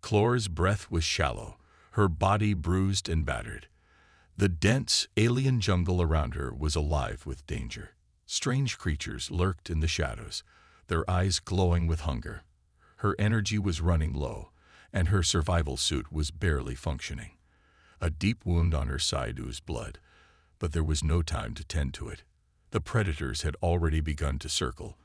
Clora's breath was shallow, her body bruised and battered. The dense, alien jungle around her was alive with danger. Strange creatures lurked in the shadows, their eyes glowing with hunger. Her energy was running low, and her survival suit was barely functioning. A deep wound on her side oozed blood, but there was no time to tend to it. The predators had already begun to circle,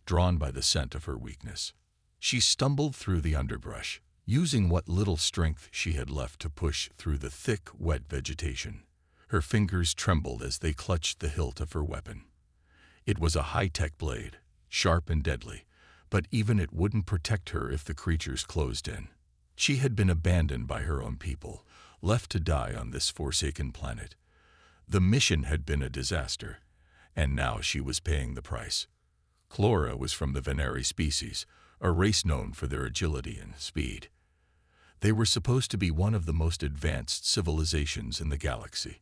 drawn by the scent of her weakness. She stumbled through the underbrush, using what little strength she had left to push through the thick, wet vegetation. Her fingers trembled as they clutched the hilt of her weapon. It was a high-tech blade, sharp and deadly, but even it wouldn't protect her if the creatures closed in. She had been abandoned by her own people, left to die on this forsaken planet. The mission had been a disaster, and now she was paying the price. Clora was from the Veneri species, a race known for their agility and speed. They were supposed to be one of the most advanced civilizations in the galaxy.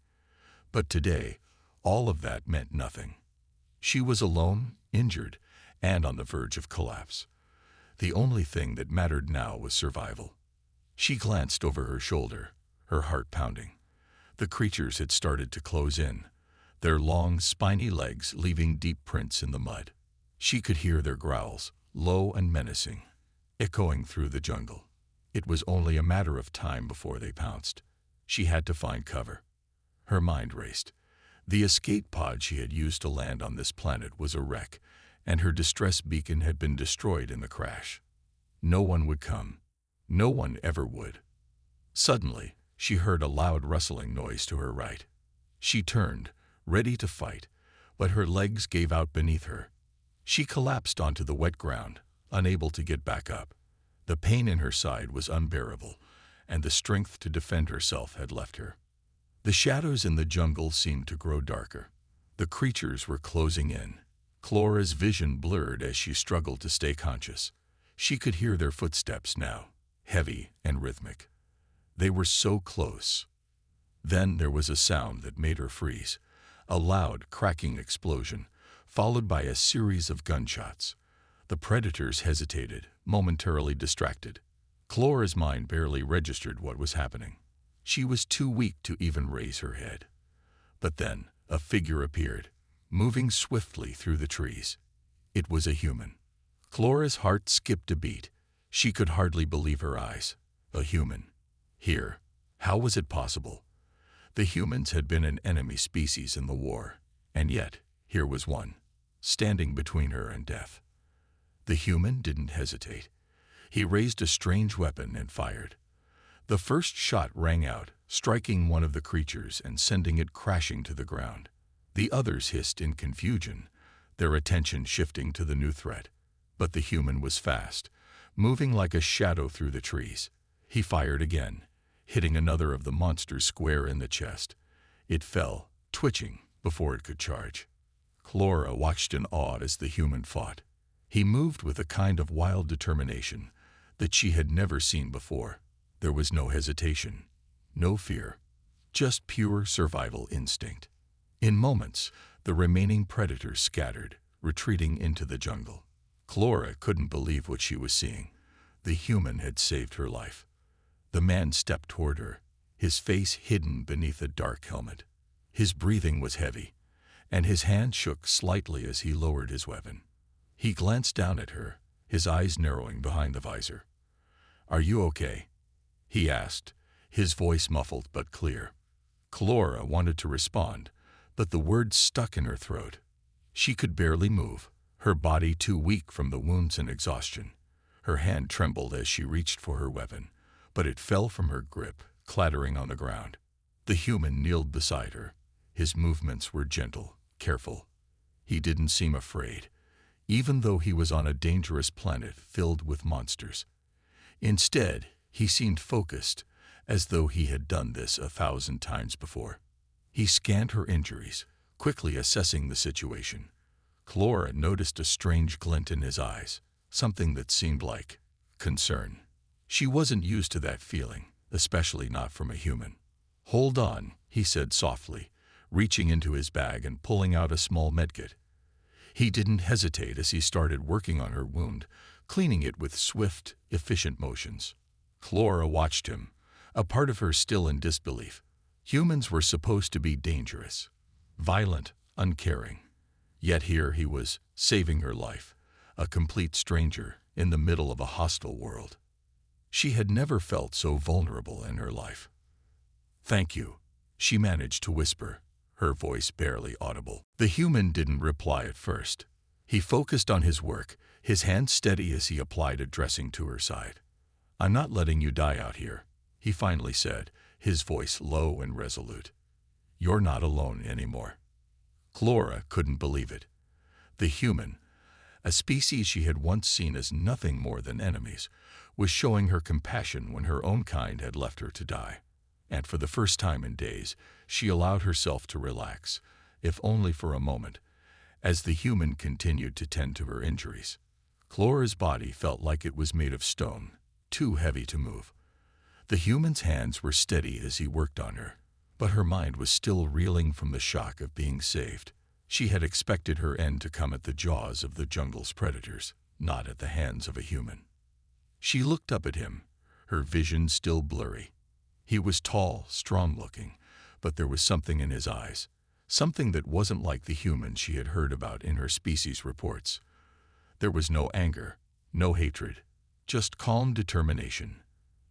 But today, all of that meant nothing. She was alone, injured, and on the verge of collapse. The only thing that mattered now was survival. She glanced over her shoulder, her heart pounding. The creatures had started to close in, their long, spiny legs leaving deep prints in the mud. She could hear their growls, low and menacing, echoing through the jungle. It was only a matter of time before they pounced. She had to find cover. Her mind raced. The escape pod she had used to land on this planet was a wreck, and her distress beacon had been destroyed in the crash. No one would come. No one ever would. Suddenly, she heard a loud rustling noise to her right. She turned, ready to fight, but her legs gave out beneath her. She collapsed onto the wet ground, unable to get back up. The pain in her side was unbearable, and the strength to defend herself had left her. The shadows in the jungle seemed to grow darker. The creatures were closing in. Clora's vision blurred as she struggled to stay conscious. She could hear their footsteps now, heavy and rhythmic. They were so close. Then there was a sound that made her freeze, a loud, cracking explosion, followed by a series of gunshots. The predators hesitated, momentarily distracted. Clora's mind barely registered what was happening. She was too weak to even raise her head. But then a figure appeared, moving swiftly through the trees. It was a human. Clora's heart skipped a beat. She could hardly believe her eyes. A human. Here. How was it possible? The humans had been an enemy species in the war, and yet here was one, standing between her and death. The human didn't hesitate. He raised a strange weapon and fired. The first shot rang out, striking one of the creatures and sending it crashing to the ground. The others hissed in confusion, their attention shifting to the new threat. But the human was fast, moving like a shadow through the trees. He fired again, hitting another of the monsters square in the chest. It fell, twitching, before it could charge. Clora watched in awe as the human fought. He moved with a kind of wild determination that she had never seen before. There was no hesitation, no fear, just pure survival instinct. In moments, the remaining predators scattered, retreating into the jungle. Clora couldn't believe what she was seeing. The human had saved her life. The man stepped toward her, his face hidden beneath a dark helmet. His breathing was heavy, and his hand shook slightly as he lowered his weapon. He glanced down at her, his eyes narrowing behind the visor. "Are you okay?" he asked, his voice muffled but clear. Clora wanted to respond, but the words stuck in her throat. She could barely move, her body too weak from the wounds and exhaustion. Her hand trembled as she reached for her weapon, but it fell from her grip, clattering on the ground. The human kneeled beside her. His movements were gentle, careful. He didn't seem afraid, even though he was on a dangerous planet filled with monsters. Instead, he seemed focused, as though he had done this 1,000 times before. He scanned her injuries, quickly assessing the situation. Clora noticed a strange glint in his eyes, something that seemed like concern. She wasn't used to that feeling, especially not from a human. "Hold on," he said softly, reaching into his bag and pulling out a small medkit. He didn't hesitate as he started working on her wound, cleaning it with swift, efficient motions. Clara watched him, a part of her still in disbelief. Humans were supposed to be dangerous, violent, uncaring. Yet here he was, saving her life, a complete stranger in the middle of a hostile world. She had never felt so vulnerable in her life. "Thank you," she managed to whisper, her voice barely audible. The human didn't reply at first. He focused on his work, his hand steady as he applied a dressing to her side. "I'm not letting you die out here," he finally said, his voice low and resolute. "You're not alone anymore." Clara couldn't believe it. The human, a species she had once seen as nothing more than enemies, was showing her compassion when her own kind had left her to die. And for the first time in days, she allowed herself to relax, if only for a moment, as the human continued to tend to her injuries. Clara's body felt like it was made of stone, too heavy to move. The human's hands were steady as he worked on her, but her mind was still reeling from the shock of being saved. She had expected her end to come at the jaws of the jungle's predators, not at the hands of a human. She looked up at him, her vision still blurry. He was tall, strong-looking, but there was something in his eyes, something that wasn't like the human she had heard about in her species reports. There was no anger, no hatred, just calm determination.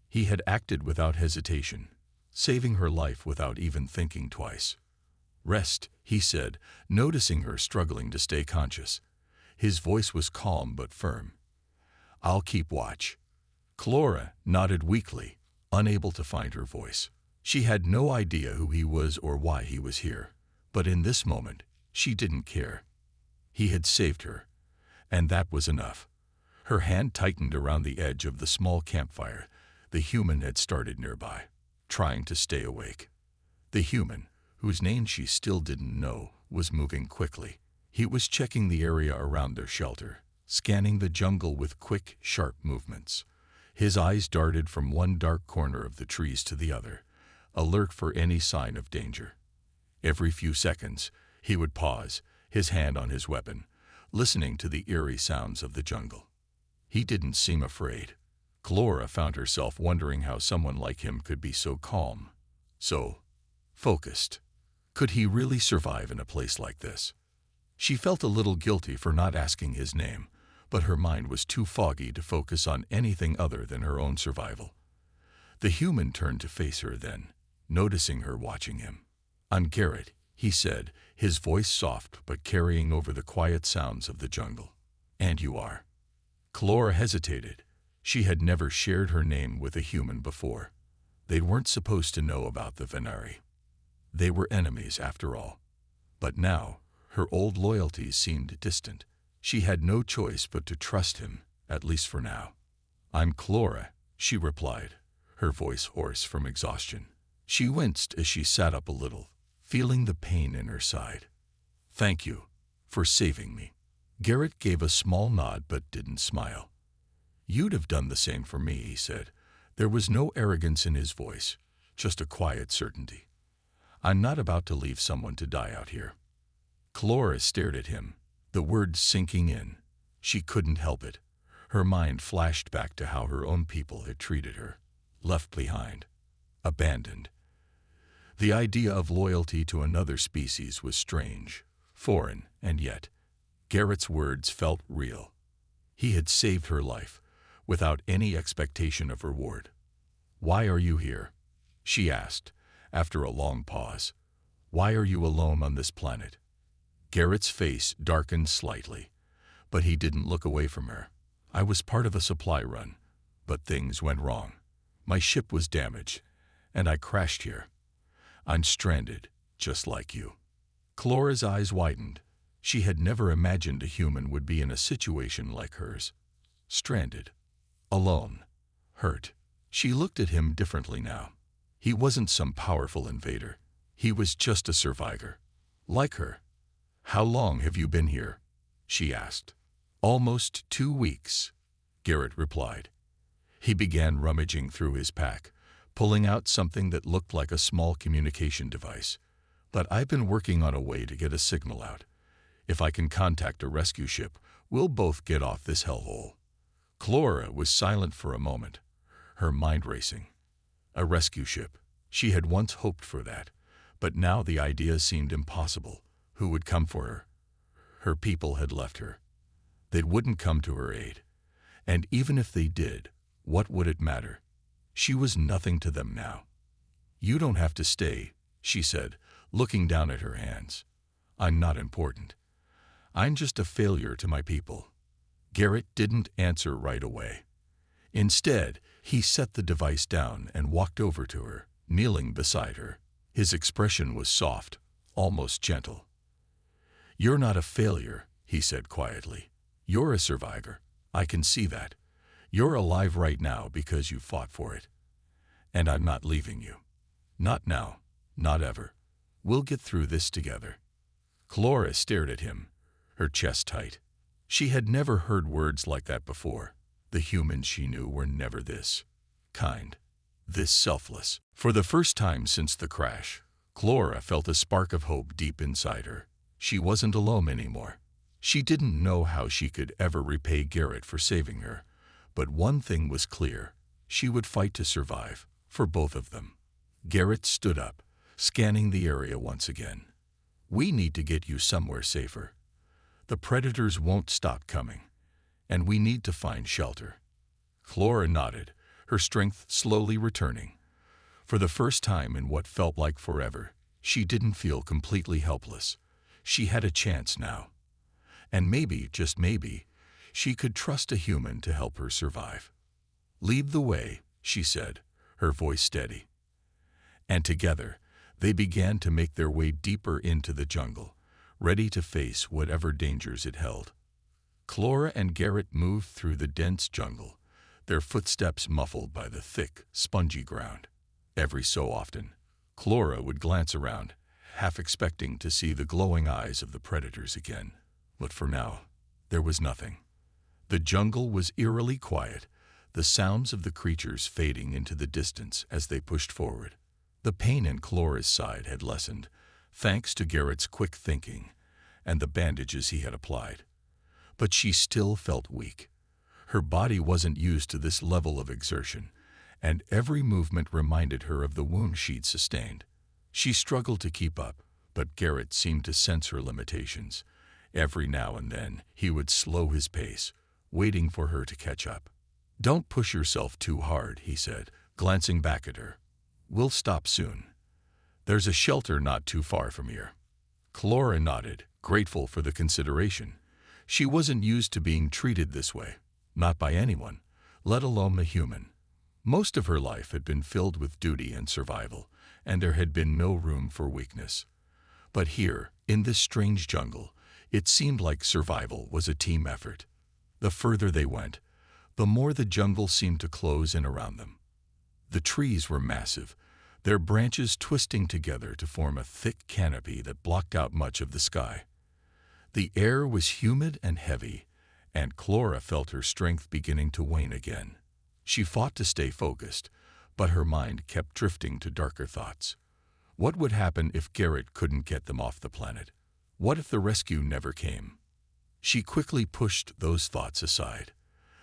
He had acted without hesitation, saving her life without even thinking twice. "Rest," he said, noticing her struggling to stay conscious. His voice was calm but firm. "I'll keep watch." Clara nodded weakly, unable to find her voice. She had no idea who he was or why he was here, but in this moment, she didn't care. He had saved her, and that was enough. Her hand tightened around the edge of the small campfire the human had started nearby, trying to stay awake. The human, whose name she still didn't know, was moving quickly. He was checking the area around their shelter, scanning the jungle with quick, sharp movements. His eyes darted from one dark corner of the trees to the other, alert for any sign of danger. Every few seconds, he would pause, his hand on his weapon, listening to the eerie sounds of the jungle. He didn't seem afraid. Clara found herself wondering how someone like him could be so calm, so focused. Could he really survive in a place like this? She felt a little guilty for not asking his name, but her mind was too foggy to focus on anything other than her own survival. The human turned to face her then, noticing her watching him. "I'm Garrett," he said, his voice soft but carrying over the quiet sounds of the jungle. "And you are?" Clara hesitated. She had never shared her name with a human before. They weren't supposed to know about the Venari. They were enemies, after all. But now, her old loyalties seemed distant. She had no choice but to trust him, at least for now. "I'm Clara," she replied, her voice hoarse from exhaustion. She winced as she sat up a little, feeling the pain in her side. "Thank you for saving me." Garrett gave a small nod but didn't smile. "You'd have done the same for me," he said. There was no arrogance in his voice, just a quiet certainty. "I'm not about to leave someone to die out here." Clara stared at him, the words sinking in. She couldn't help it. Her mind flashed back to how her own people had treated her, left behind, abandoned. The idea of loyalty to another species was strange, foreign, and yet, Garrett's words felt real. He had saved her life, without any expectation of reward. "Why are you here?" she asked, after a long pause. "Why are you alone on this planet?" Garrett's face darkened slightly, but he didn't look away from her. "I was part of a supply run, but things went wrong. My ship was damaged, and I crashed here. I'm stranded, just like you." Clara's eyes widened. She had never imagined a human would be in a situation like hers. Stranded, alone, hurt. She looked at him differently now. He wasn't some powerful invader. He was just a survivor, like her. "How long have you been here?" she asked. "Almost 2 weeks," Garrett replied. He began rummaging through his pack, pulling out something that looked like a small communication device. "But I've been working on a way to get a signal out. If I can contact a rescue ship, we'll both get off this hellhole." Clara was silent for a moment, her mind racing. A rescue ship. She had once hoped for that, but now the idea seemed impossible. Who would come for her? Her people had left her. They wouldn't come to her aid. And even if they did, what would it matter? She was nothing to them now. "You don't have to stay," she said, looking down at her hands. "I'm not important. I'm just a failure to my people." Garrett didn't answer right away. Instead, he set the device down and walked over to her, kneeling beside her. His expression was soft, almost gentle. "You're not a failure," he said quietly. "You're a survivor. I can see that. You're alive right now because you fought for it. And I'm not leaving you. Not now, not ever. We'll get through this together." Clara stared at him, her chest tight. She had never heard words like that before. The humans she knew were never this kind, this selfless. For the first time since the crash, Clara felt a spark of hope deep inside her. She wasn't alone anymore. She didn't know how she could ever repay Garrett for saving her, but one thing was clear: she would fight to survive, for both of them. Garrett stood up, scanning the area once again. "We need to get you somewhere safer. The predators won't stop coming, and we need to find shelter." Clara nodded, her strength slowly returning. For the first time in what felt like forever, she didn't feel completely helpless. She had a chance now. And maybe, just maybe, she could trust a human to help her survive. "Lead the way," she said, her voice steady. And together, they began to make their way deeper into the jungle, ready to face whatever dangers it held. Clara and Garrett moved through the dense jungle, their footsteps muffled by the thick, spongy ground. Every so often, Clara would glance around, half expecting to see the glowing eyes of the predators again. But for now, there was nothing. The jungle was eerily quiet, the sounds of the creatures fading into the distance as they pushed forward. The pain in Clara's side had lessened, thanks to Garrett's quick thinking and the bandages he had applied. But she still felt weak. Her body wasn't used to this level of exertion, and every movement reminded her of the wound she'd sustained. She struggled to keep up, but Garrett seemed to sense her limitations. Every now and then, he would slow his pace, waiting for her to catch up. "Don't push yourself too hard," he said, glancing back at her. "We'll stop soon. There's a shelter not too far from here." Clara nodded, grateful for the consideration. She wasn't used to being treated this way, not by anyone, let alone a human. Most of her life had been filled with duty and survival, and there had been no room for weakness. But here, in this strange jungle, it seemed like survival was a team effort. The further they went, the more the jungle seemed to close in around them. The trees were massive, their branches twisting together to form a thick canopy that blocked out much of the sky. The air was humid and heavy, and Clara felt her strength beginning to wane again. She fought to stay focused, but her mind kept drifting to darker thoughts. What would happen if Garrett couldn't get them off the planet? What if the rescue never came? She quickly pushed those thoughts aside.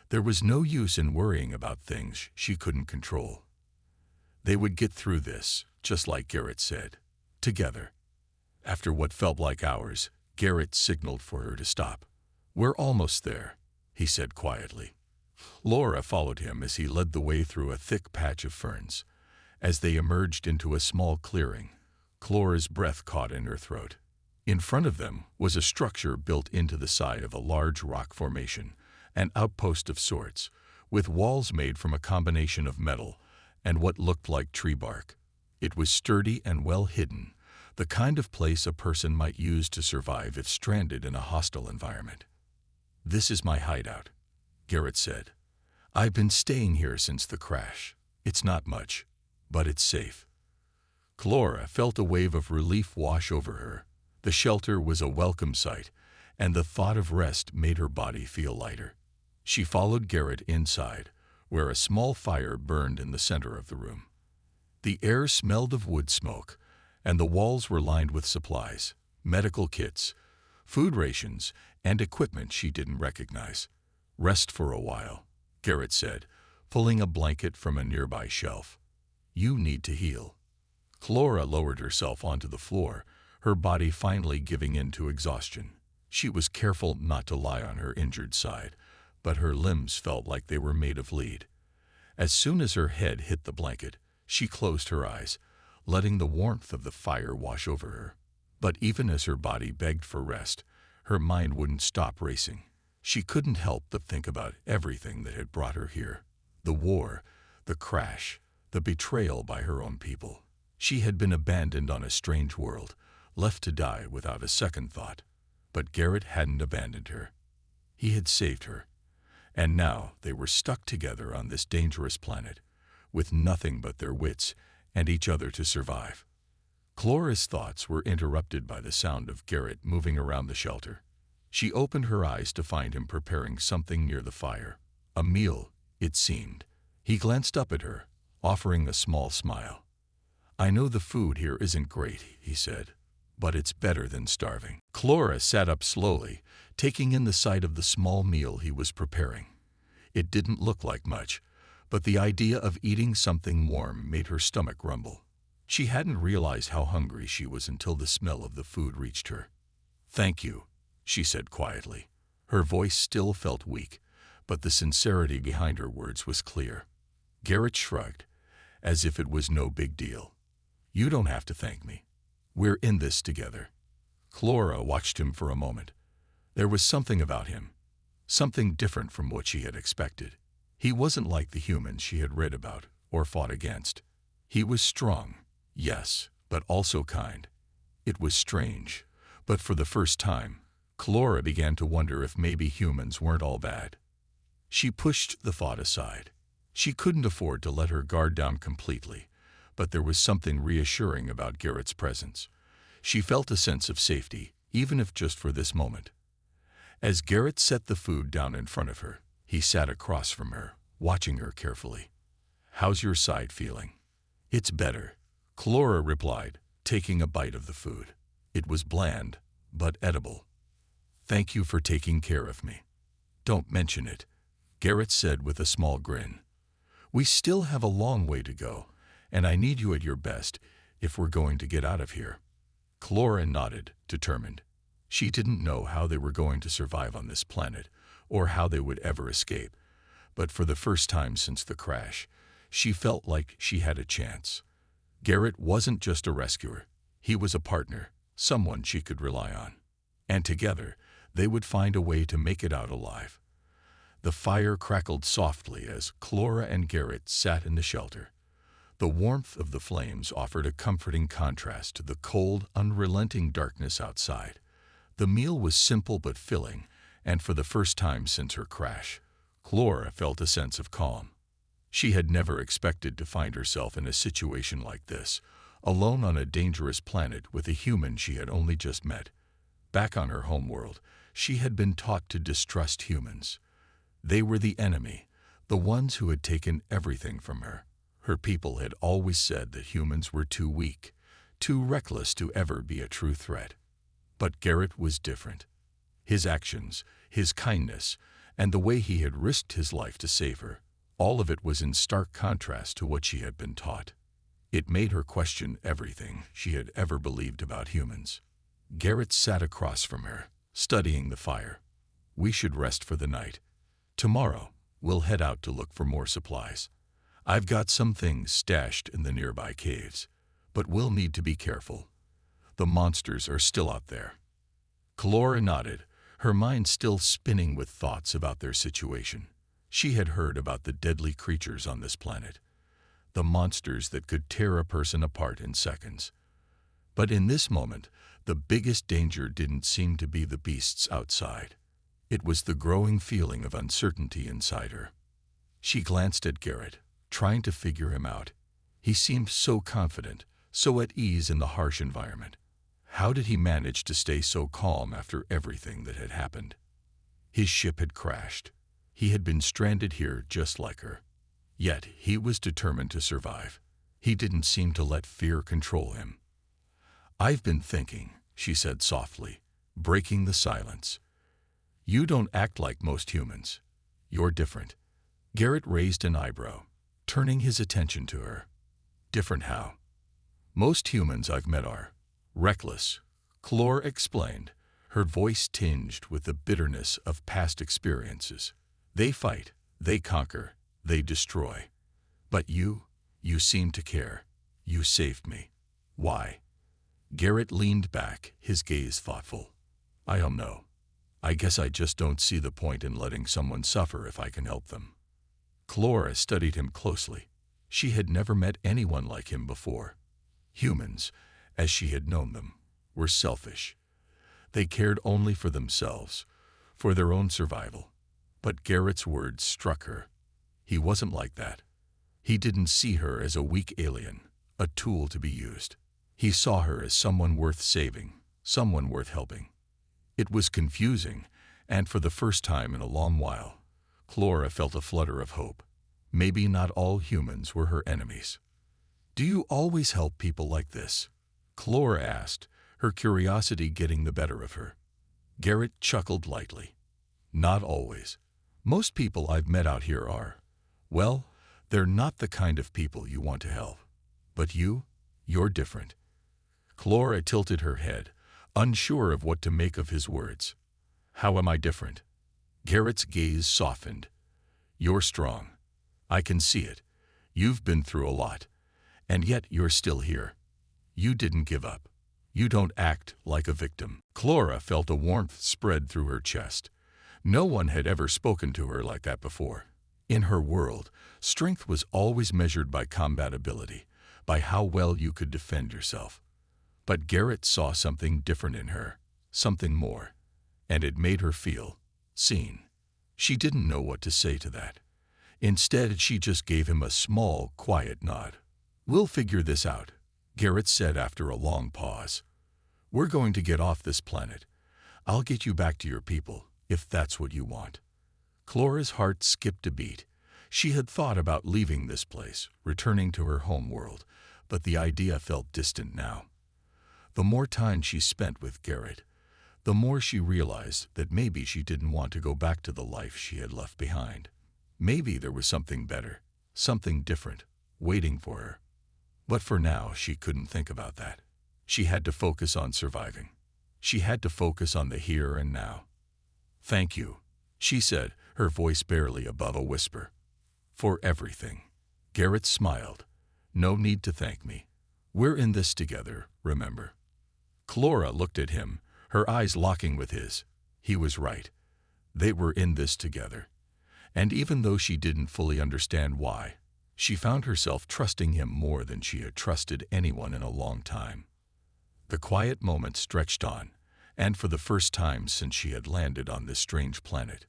There was no use in worrying about things she couldn't control. They would get through this, just like Garrett said, together. After what felt like hours, Garrett signaled for her to stop. "We're almost there," he said quietly. Clara followed him as he led the way through a thick patch of ferns. As they emerged into a small clearing, Clara's breath caught in her throat. In front of them was a structure built into the side of a large rock formation, an outpost of sorts, with walls made from a combination of metal and what looked like tree bark. It was sturdy and well hidden, the kind of place a person might use to survive if stranded in a hostile environment. "This is my hideout," Garrett said. "I've been staying here since the crash. It's not much, but it's safe." Clara felt a wave of relief wash over her. The shelter was a welcome sight, and the thought of rest made her body feel lighter. She followed Garrett inside, where a small fire burned in the center of the room. The air smelled of wood smoke, and the walls were lined with supplies, medical kits, food rations, and equipment she didn't recognize. "Rest for a while," Garrett said, pulling a blanket from a nearby shelf. "You need to heal." Clara lowered herself onto the floor, her body finally giving in to exhaustion. She was careful not to lie on her injured side, but her limbs felt like they were made of lead. As soon as her head hit the blanket, she closed her eyes, letting the warmth of the fire wash over her. But even as her body begged for rest, her mind wouldn't stop racing. She couldn't help but think about everything that had brought her here. The war, the crash, the betrayal by her own people. She had been abandoned on a strange world, left to die without a second thought. But Garrett hadn't abandoned her. He had saved her. And now they were stuck together on this dangerous planet, with nothing but their wits and each other to survive. Clara's thoughts were interrupted by the sound of Garrett moving around the shelter. She opened her eyes to find him preparing something near the fire. A meal, it seemed. He glanced up at her, offering a small smile. "I know the food here isn't great," he said, "but it's better than starving." Clara sat up slowly, taking in the sight of the small meal he was preparing. It didn't look like much, but the idea of eating something warm made her stomach rumble. She hadn't realized how hungry she was until the smell of the food reached her. "Thank you," she said quietly. Her voice still felt weak, but the sincerity behind her words was clear. Garrett shrugged, as if it was no big deal. "You don't have to thank me. We're in this together." Clara watched him for a moment. There was something about him, something different from what she had expected. He wasn't like the humans she had read about or fought against. He was strong, yes, but also kind. It was strange, but for the first time, Clara began to wonder if maybe humans weren't all bad. She pushed the thought aside. She couldn't afford to let her guard down completely, but there was something reassuring about Garrett's presence. She felt a sense of safety, even if just for this moment. As Garrett set the food down in front of her, he sat across from her, watching her carefully. "How's your side feeling?" "It's better," Clara replied, taking a bite of the food. It was bland, but edible. "Thank you for taking care of me." "Don't mention it," Garrett said with a small grin. "We still have a long way to go, and I need you at your best if we're going to get out of here." Clara nodded, determined. She didn't know how they were going to survive on this planet, or how they would ever escape, but for the first time since the crash, she felt like she had a chance. Garrett wasn't just a rescuer. He was a partner, someone she could rely on. And together, they would find a way to make it out alive. The fire crackled softly as Clara and Garrett sat in the shelter. The warmth of the flames offered a comforting contrast to the cold, unrelenting darkness outside. The meal was simple but filling, and for the first time since her crash, Clara felt a sense of calm. She had never expected to find herself in a situation like this, alone on a dangerous planet with a human she had only just met. Back on her homeworld, she had been taught to distrust humans. They were the enemy, the ones who had taken everything from her. Her people had always said that humans were too weak, too reckless to ever be a true threat. But Garrett was different. His actions, his kindness, and the way he had risked his life to save her, all of it was in stark contrast to what she had been taught. It made her question everything she had ever believed about humans. Garrett sat across from her, studying the fire. "We should rest for the night. Tomorrow, we'll head out to look for more supplies. I've got some things stashed in the nearby caves, but we'll need to be careful. The monsters are still out there." Clara nodded, her mind still spinning with thoughts about their situation. She had heard about the deadly creatures on this planet, the monsters that could tear a person apart in seconds. But in this moment, the biggest danger didn't seem to be the beasts outside. It was the growing feeling of uncertainty inside her. She glanced at Garrett, trying to figure him out. He seemed so confident, so at ease in the harsh environment. How did he manage to stay so calm after everything that had happened? His ship had crashed. He had been stranded here just like her. Yet he was determined to survive. He didn't seem to let fear control him. "I've been thinking," she said softly, breaking the silence. "You don't act like most humans. You're different. Garrett raised an eyebrow, turning his attention to her. Different how? Most humans I've met are reckless, Clore explained, her voice tinged with the bitterness of past experiences. They fight, they conquer, they destroy. But you seem to care. You saved me. Why? Garrett leaned back, his gaze thoughtful. I don't know. I guess I just don't see the point in letting someone suffer if I can help them. Clora studied him closely. She had never met anyone like him before. Humans, as she had known them, were selfish. They cared only for themselves, for their own survival. But Garrett's words struck her. He wasn't like that. He didn't see her as a weak alien, a tool to be used. He saw her as someone worth saving, someone worth helping. It was confusing, and for the first time in a long while, Clora felt a flutter of hope. Maybe not all humans were her enemies. Do you always help people like this? Clora asked, her curiosity getting the better of her. Garrett chuckled lightly. Not always. Most people I've met out here are, well, they're not the kind of people you want to help. But you're different. Clora tilted her head, unsure of what to make of his words. How am I different? Garrett's gaze softened. You're strong. I can see it. You've been through a lot. And yet you're still here. You didn't give up. You don't act like a victim. Clora felt a warmth spread through her chest. No one had ever spoken to her like that before. In her world, strength was always measured by combat ability, by how well you could defend yourself. But Garrett saw something different in her, something more, and it made her feel seen. She didn't know what to say to that. Instead, she just gave him a small, quiet nod. We'll figure this out, Garrett said after a long pause. We're going to get off this planet. I'll get you back to your people, if that's what you want. Clora's heart skipped a beat. She had thought about leaving this place, returning to her home world, but the idea felt distant now. The more time she spent with Garrett, the more she realized that maybe she didn't want to go back to the life she had left behind. Maybe there was something better, something different, waiting for her. But for now, she couldn't think about that. She had to focus on surviving. She had to focus on the here and now. Thank you, she said, her voice barely above a whisper. For everything. Garrett smiled. No need to thank me. We're in this together, remember? Clora looked at him, her eyes locking with his. He was right. They were in this together. And even though she didn't fully understand why, she found herself trusting him more than she had trusted anyone in a long time. The quiet moment stretched on, and for the first time since she had landed on this strange planet,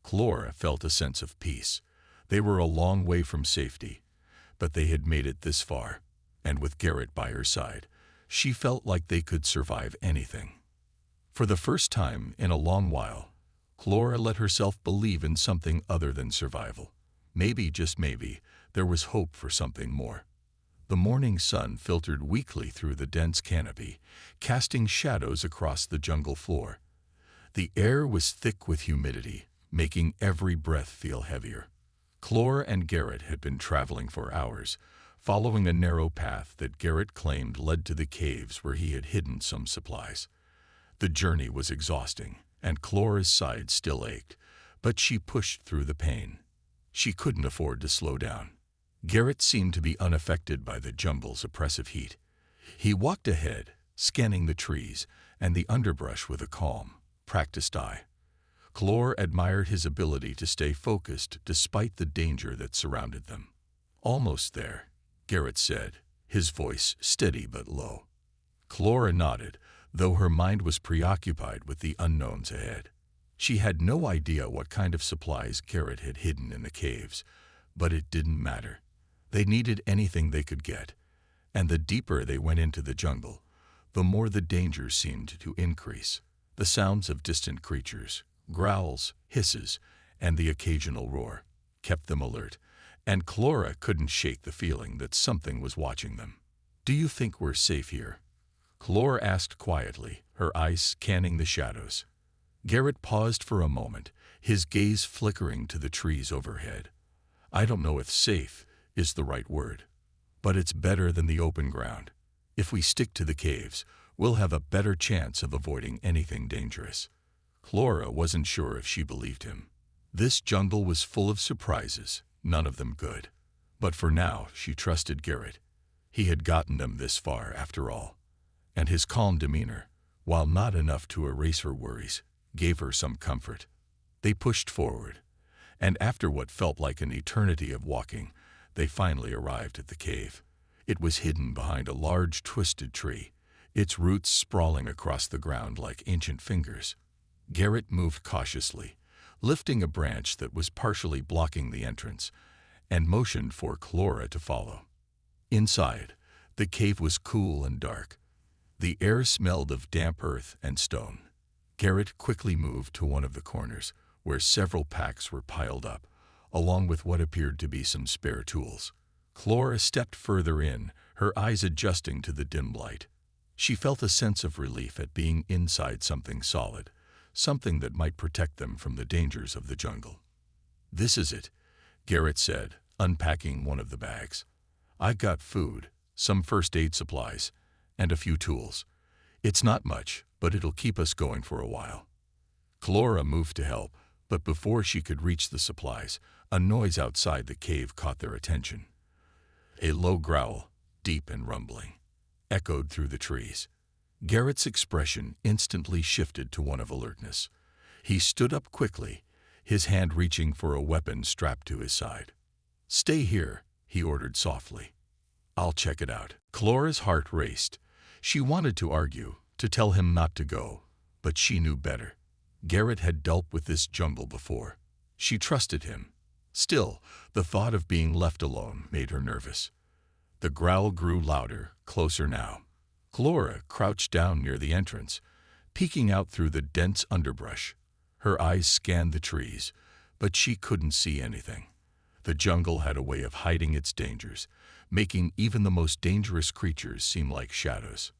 Clora felt a sense of peace. They were a long way from safety, but they had made it this far, and with Garrett by her side, she felt like they could survive anything. For the first time in a long while, Clora let herself believe in something other than survival. Maybe, just maybe, there was hope for something more. The morning sun filtered weakly through the dense canopy, casting shadows across the jungle floor. The air was thick with humidity, making every breath feel heavier. Clora and Garrett had been traveling for hours, following a narrow path that Garrett claimed led to the caves where he had hidden some supplies. The journey was exhausting, and Clora's side still ached, but she pushed through the pain. She couldn't afford to slow down. Garrett seemed to be unaffected by the jungle's oppressive heat. He walked ahead, scanning the trees and the underbrush with a calm, practiced eye. Clora admired his ability to stay focused despite the danger that surrounded them. Almost there, Garrett said, his voice steady but low. Clora nodded, though her mind was preoccupied with the unknowns ahead. She had no idea what kind of supplies Garrett had hidden in the caves, but it didn't matter. They needed anything they could get, and the deeper they went into the jungle, the more the danger seemed to increase. The sounds of distant creatures, growls, hisses, and the occasional roar, kept them alert, and Clora couldn't shake the feeling that something was watching them. Do you think we're safe here? Clora asked quietly, her eyes scanning the shadows. Garrett paused for a moment, his gaze flickering to the trees overhead. I don't know if safe is the right word, but it's better than the open ground. If we stick to the caves, we'll have a better chance of avoiding anything dangerous. Clara wasn't sure if she believed him. This jungle was full of surprises, none of them good. But for now, she trusted Garrett. He had gotten them this far, after all. And his calm demeanor, while not enough to erase her worries, gave her some comfort. They pushed forward, and after what felt like an eternity of walking, they finally arrived at the cave. It was hidden behind a large twisted tree, its roots sprawling across the ground like ancient fingers. Garrett moved cautiously, lifting a branch that was partially blocking the entrance, and motioned for Clara to follow. Inside, the cave was cool and dark. The air smelled of damp earth and stone. Garrett quickly moved to one of the corners, where several packs were piled up, along with what appeared to be some spare tools. Clara stepped further in, her eyes adjusting to the dim light. She felt a sense of relief at being inside something solid, something that might protect them from the dangers of the jungle. "This is it," Garrett said, unpacking one of the bags. "I've got food, some first aid supplies, and a few tools. It's not much, but it'll keep us going for a while." Clara moved to help, but before she could reach the supplies, a noise outside the cave caught their attention. A low growl, deep and rumbling, echoed through the trees. Garrett's expression instantly shifted to one of alertness. He stood up quickly, his hand reaching for a weapon strapped to his side. "Stay here," he ordered softly. "I'll check it out." Clara's heart raced. She wanted to argue, to tell him not to go, but she knew better. Garrett had dealt with this jungle before. She trusted him. Still, the thought of being left alone made her nervous. The growl grew louder, closer now. Clara crouched down near the entrance, peeking out through the dense underbrush. Her eyes scanned the trees, but she couldn't see anything. The jungle had a way of hiding its dangers, making even the most dangerous creatures seem like shadows.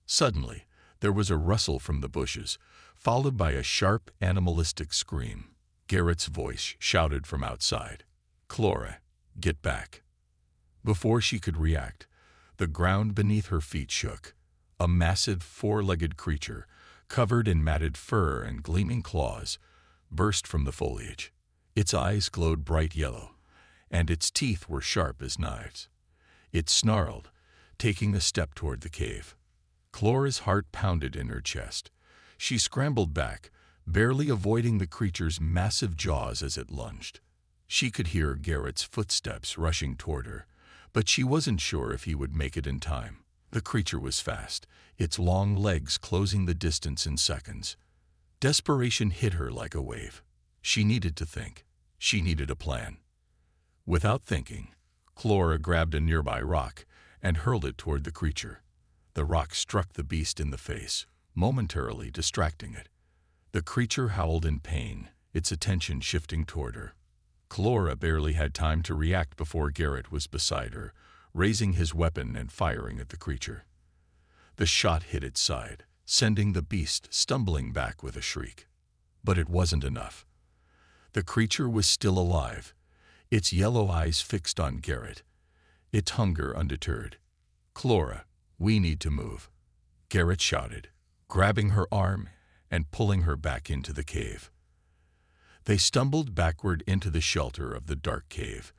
Suddenly, there was a rustle from the bushes, followed by a sharp, animalistic scream. Garrett's voice shouted from outside, "Clara, get back." Before she could react, the ground beneath her feet shook. A massive four-legged creature, covered in matted fur and gleaming claws, burst from the foliage. Its eyes glowed bright yellow, and its teeth were sharp as knives. It snarled, taking a step toward the cave. Clara's heart pounded in her chest. She scrambled back, barely avoiding the creature's massive jaws as it lunged. She could hear Garrett's footsteps rushing toward her, but she wasn't sure if he would make it in time. The creature was fast, its long legs closing the distance in seconds. Desperation hit her like a wave. She needed to think. She needed a plan. Without thinking, Clara grabbed a nearby rock and hurled it toward the creature. The rock struck the beast in the face, momentarily distracting it. The creature howled in pain, its attention shifting toward her. Clara barely had time to react before Garrett was beside her, raising his weapon and firing at the creature. The shot hit its side, sending the beast stumbling back with a shriek. But it wasn't enough. The creature was still alive, its yellow eyes fixed on Garrett, its hunger undeterred. "Clara, we need to move," Garrett shouted, grabbing her arm and pulling her back into the cave. They stumbled backward into the shelter of the dark cave,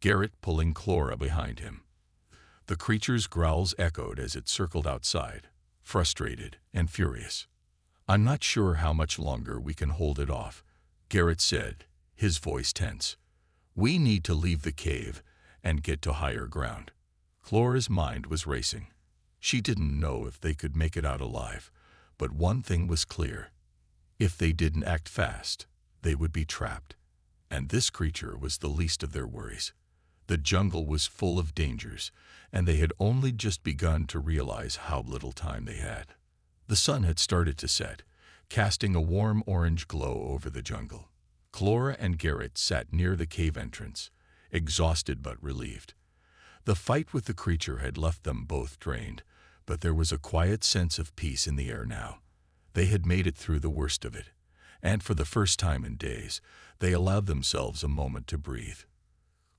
Garrett pulling Clara behind him. The creature's growls echoed as it circled outside, frustrated and furious. "I'm not sure how much longer we can hold it off," Garrett said, his voice tense. "We need to leave the cave and get to higher ground." Clara's mind was racing. She didn't know if they could make it out alive, but one thing was clear. If they didn't act fast, they would be trapped. And this creature was the least of their worries. The jungle was full of dangers, and they had only just begun to realize how little time they had. The sun had started to set, casting a warm orange glow over the jungle. Clara and Garrett sat near the cave entrance, exhausted but relieved. The fight with the creature had left them both drained, but there was a quiet sense of peace in the air now. They had made it through the worst of it, and for the first time in days, they allowed themselves a moment to breathe.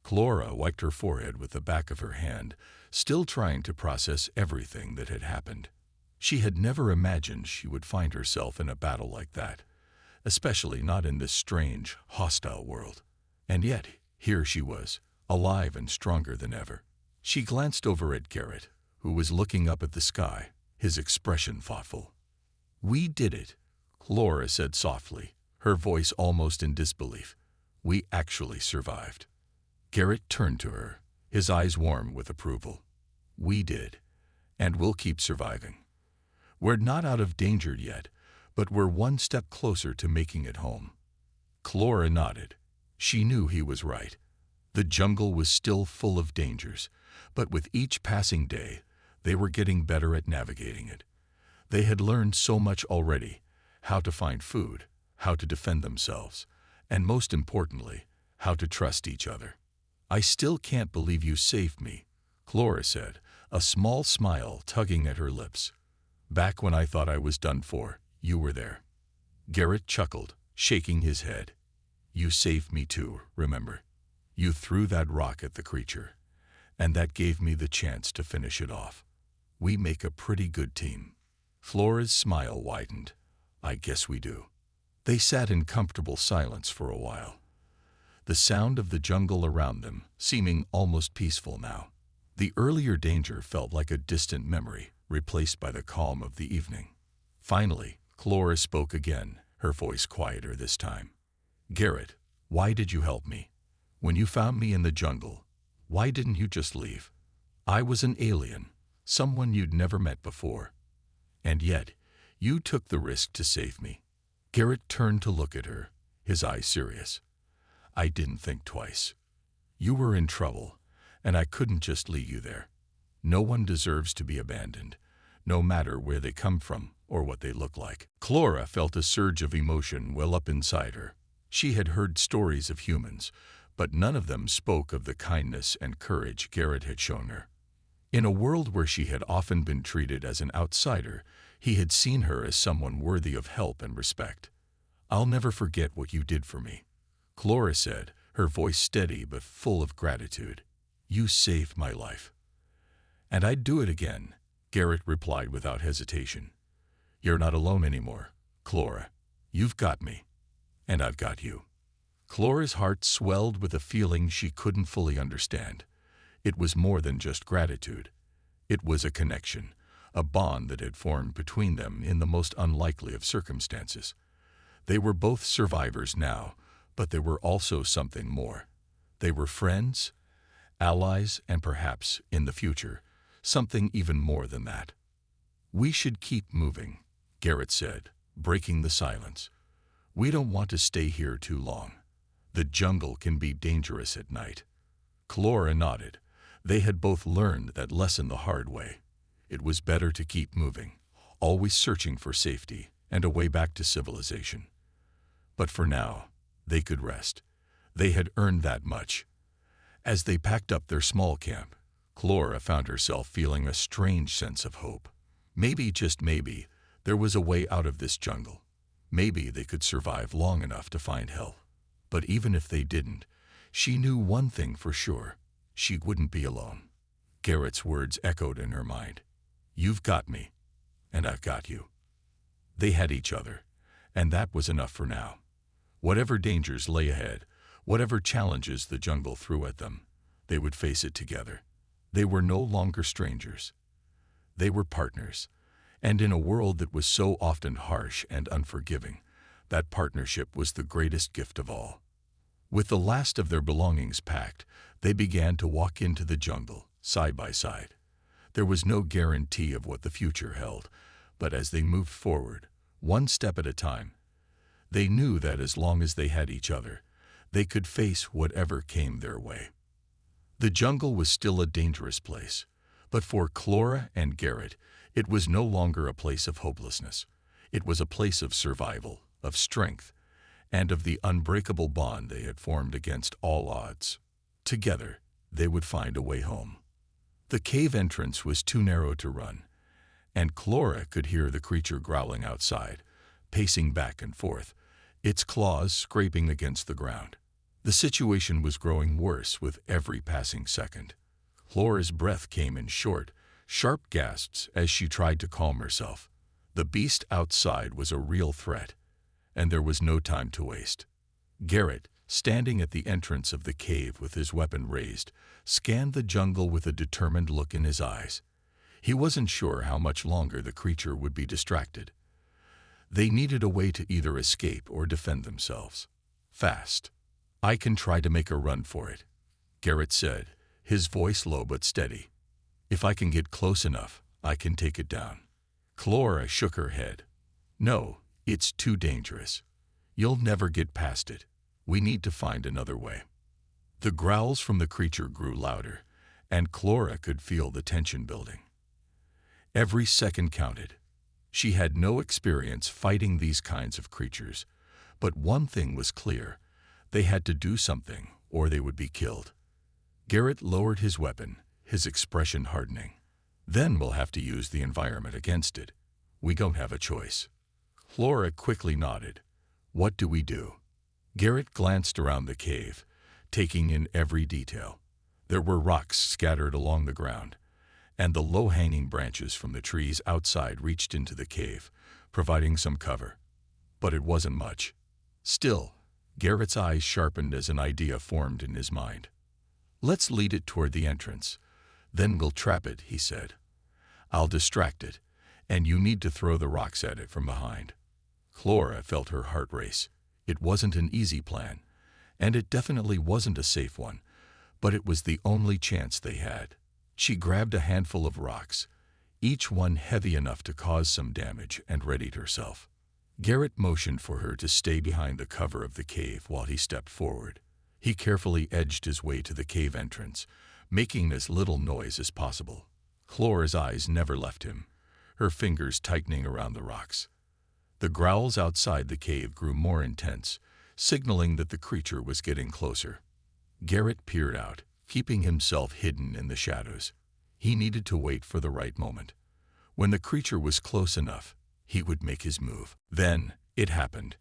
Clora wiped her forehead with the back of her hand, still trying to process everything that had happened. She had never imagined she would find herself in a battle like that, especially not in this strange, hostile world. And yet, here she was, alive and stronger than ever. She glanced over at Garrett, who was looking up at the sky, his expression thoughtful. "We did it," Clora said softly, her voice almost in disbelief. "We actually survived." Garrett turned to her, his eyes warm with approval. "We did, and we'll keep surviving. We're not out of danger yet, but we're one step closer to making it home." Clora nodded. She knew he was right. The jungle was still full of dangers, but with each passing day, they were getting better at navigating it. They had learned so much already: how to find food, how to defend themselves, and most importantly, how to trust each other. "I still can't believe you saved me," Clora said, a small smile tugging at her lips. "Back when I thought I was done for, you were there." Garrett chuckled, shaking his head. "You saved me too, remember? You threw that rock at the creature, and that gave me the chance to finish it off. We make a pretty good team." Flora's smile widened. "I guess we do." They sat in comfortable silence for a while, the sound of the jungle around them seeming almost peaceful now. The earlier danger felt like a distant memory, replaced by the calm of the evening. Finally, Clora spoke again, her voice quieter this time. "Garrett, why did you help me? When you found me in the jungle, why didn't you just leave? I was an alien, someone you'd never met before. And yet, you took the risk to save me." Garrett turned to look at her, his eyes serious. "I didn't think twice. You were in trouble, and I couldn't just leave you there. No one deserves to be abandoned, no matter where they come from or what they look like." Clora felt a surge of emotion well up inside her. She had heard stories of humans, but none of them spoke of the kindness and courage Garrett had shown her. In a world where she had often been treated as an outsider, he had seen her as someone worthy of help and respect. "I'll never forget what you did for me," Clora said, her voice steady but full of gratitude. "You saved my life." "And I'd do it again," Garrett replied without hesitation. "You're not alone anymore, Clora. You've got me, and I've got you." Clora's heart swelled with a feeling she couldn't fully understand. It was more than just gratitude. It was a connection, a bond that had formed between them in the most unlikely of circumstances. They were both survivors now, but there were also something more. They were friends, allies, and perhaps, in the future, something even more than that. "We should keep moving," Garrett said, breaking the silence. "We don't want to stay here too long. The jungle can be dangerous at night." Clora nodded. They had both learned that lesson the hard way. It was better to keep moving, always searching for safety and a way back to civilization. But for now, they could rest. They had earned that much. As they packed up their small camp, Clora found herself feeling a strange sense of hope. Maybe, just maybe, there was a way out of this jungle. Maybe they could survive long enough to find help. But even if they didn't, she knew one thing for sure: she wouldn't be alone. Garrett's words echoed in her mind. "You've got me, and I've got you." They had each other, and that was enough for now. Whatever dangers lay ahead, whatever challenges the jungle threw at them, they would face it together. They were no longer strangers. They were partners, and in a world that was so often harsh and unforgiving, that partnership was the greatest gift of all. With the last of their belongings packed, they began to walk into the jungle, side by side. There was no guarantee of what the future held, but as they moved forward, one step at a time, they knew that as long as they had each other, they could face whatever came their way. The jungle was still a dangerous place, but for Clora and Garrett, it was no longer a place of hopelessness. It was a place of survival, of strength, and of the unbreakable bond they had formed against all odds. Together, they would find a way home. The cave entrance was too narrow to run, and Clora could hear the creature growling outside, pacing back and forth, its claws scraping against the ground. The situation was growing worse with every passing second. Flora's breath came in short, sharp gasps as she tried to calm herself. The beast outside was a real threat, and there was no time to waste. Garrett, standing at the entrance of the cave with his weapon raised, scanned the jungle with a determined look in his eyes. He wasn't sure how much longer the creature would be distracted. They needed a way to either escape or defend themselves. Fast. "I can try to make a run for it," Garrett said, his voice low but steady. "If I can get close enough, I can take it down." Flora shook her head. "No, it's too dangerous. You'll never get past it. We need to find another way." The growls from the creature grew louder, and Flora could feel the tension building. Every second counted. She had no experience fighting these kinds of creatures, but one thing was clear: they had to do something, or they would be killed. Garrett lowered his weapon, his expression hardening. "Then we'll have to use the environment against it. We don't have a choice." Flora quickly nodded. "What do we do?" Garrett glanced around the cave, taking in every detail. There were rocks scattered along the ground, and the low-hanging branches from the trees outside reached into the cave, providing some cover. But it wasn't much. Still, Garrett's eyes sharpened as an idea formed in his mind. "Let's lead it toward the entrance. Then we'll trap it," he said. "I'll distract it, and you need to throw the rocks at it from behind." Flora felt her heart race. It wasn't an easy plan, and it definitely wasn't a safe one, but it was the only chance they had. She grabbed a handful of rocks, each one heavy enough to cause some damage, and readied herself. Garrett motioned for her to stay behind the cover of the cave while he stepped forward. He carefully edged his way to the cave entrance, making as little noise as possible. Flora's eyes never left him, her fingers tightening around the rocks. The growls outside the cave grew more intense, signaling that the creature was getting closer. Garrett peered out, keeping himself hidden in the shadows. He needed to wait for the right moment. When the creature was close enough, he would make his move. Then it happened.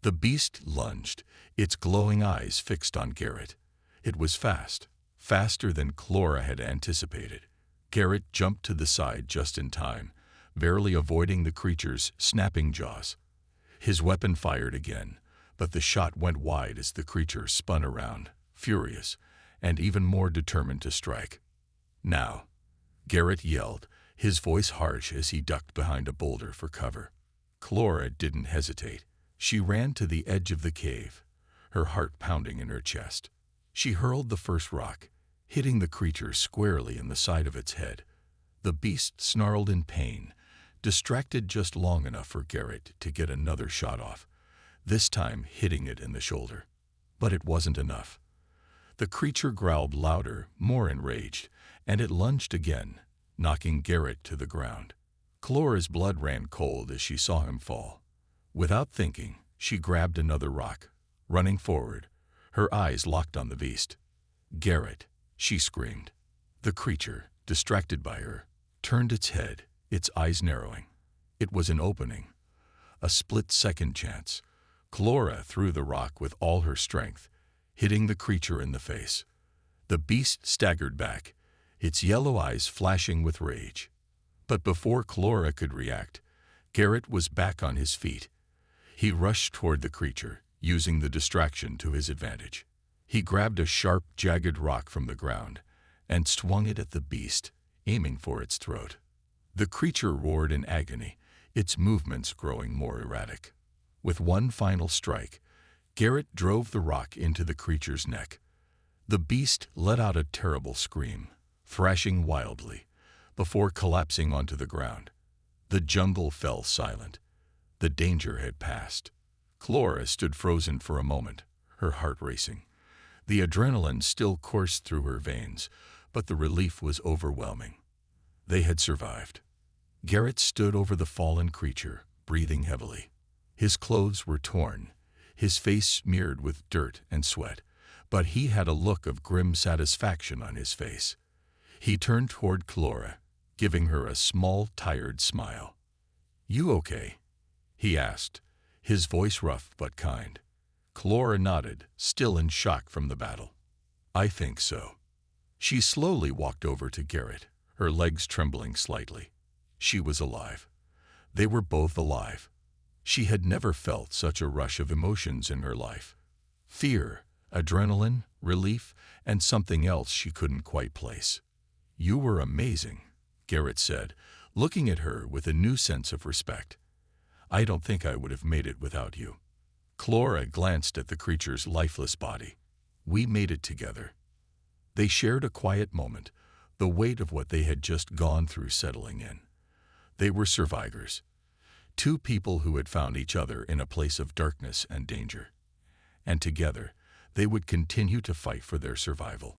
The beast lunged, its glowing eyes fixed on Garrett. It was fast, faster than Flora had anticipated. Garrett jumped to the side just in time, barely avoiding the creature's snapping jaws. His weapon fired again, but the shot went wide as the creature spun around, furious, and even more determined to strike. "Now!" Garrett yelled, his voice harsh as he ducked behind a boulder for cover. Flora didn't hesitate. She ran to the edge of the cave, her heart pounding in her chest. She hurled the first rock, hitting the creature squarely in the side of its head. The beast snarled in pain, distracted just long enough for Garrett to get another shot off, this time hitting it in the shoulder. But it wasn't enough. The creature growled louder, more enraged, and it lunged again, knocking Garrett to the ground. Flora's blood ran cold as she saw him fall. Without thinking, she grabbed another rock, running forward, her eyes locked on the beast. "Garrett!" she screamed. The creature, distracted by her, turned its head, its eyes narrowing. It was an opening, a split-second chance. Flora threw the rock with all her strength, hitting the creature in the face. The beast staggered back, its yellow eyes flashing with rage. But before Flora could react, Garrett was back on his feet. He rushed toward the creature, using the distraction to his advantage. He grabbed a sharp, jagged rock from the ground and swung it at the beast, aiming for its throat. The creature roared in agony, its movements growing more erratic. With one final strike, Garrett drove the rock into the creature's neck. The beast let out a terrible scream, thrashing wildly, before collapsing onto the ground. The jungle fell silent. The danger had passed. Flora stood frozen for a moment, her heart racing. The adrenaline still coursed through her veins, but the relief was overwhelming. They had survived. Garrett stood over the fallen creature, breathing heavily. His clothes were torn, his face smeared with dirt and sweat, but he had a look of grim satisfaction on his face. He turned toward Flora, giving her a small, tired smile. "You okay?" he asked, his voice rough but kind. Clara nodded, still in shock from the battle. I think so. She slowly walked over to Garrett, her legs trembling slightly. She was alive. They were both alive. She had never felt such a rush of emotions in her life. Fear, adrenaline, relief, and something else she couldn't quite place. You were amazing, Garrett said, looking at her with a new sense of respect. I don't think I would have made it without you. Clara glanced at the creature's lifeless body. We made it together. They shared a quiet moment, the weight of what they had just gone through settling in. They were survivors. Two people who had found each other in a place of darkness and danger. And together, they would continue to fight for their survival.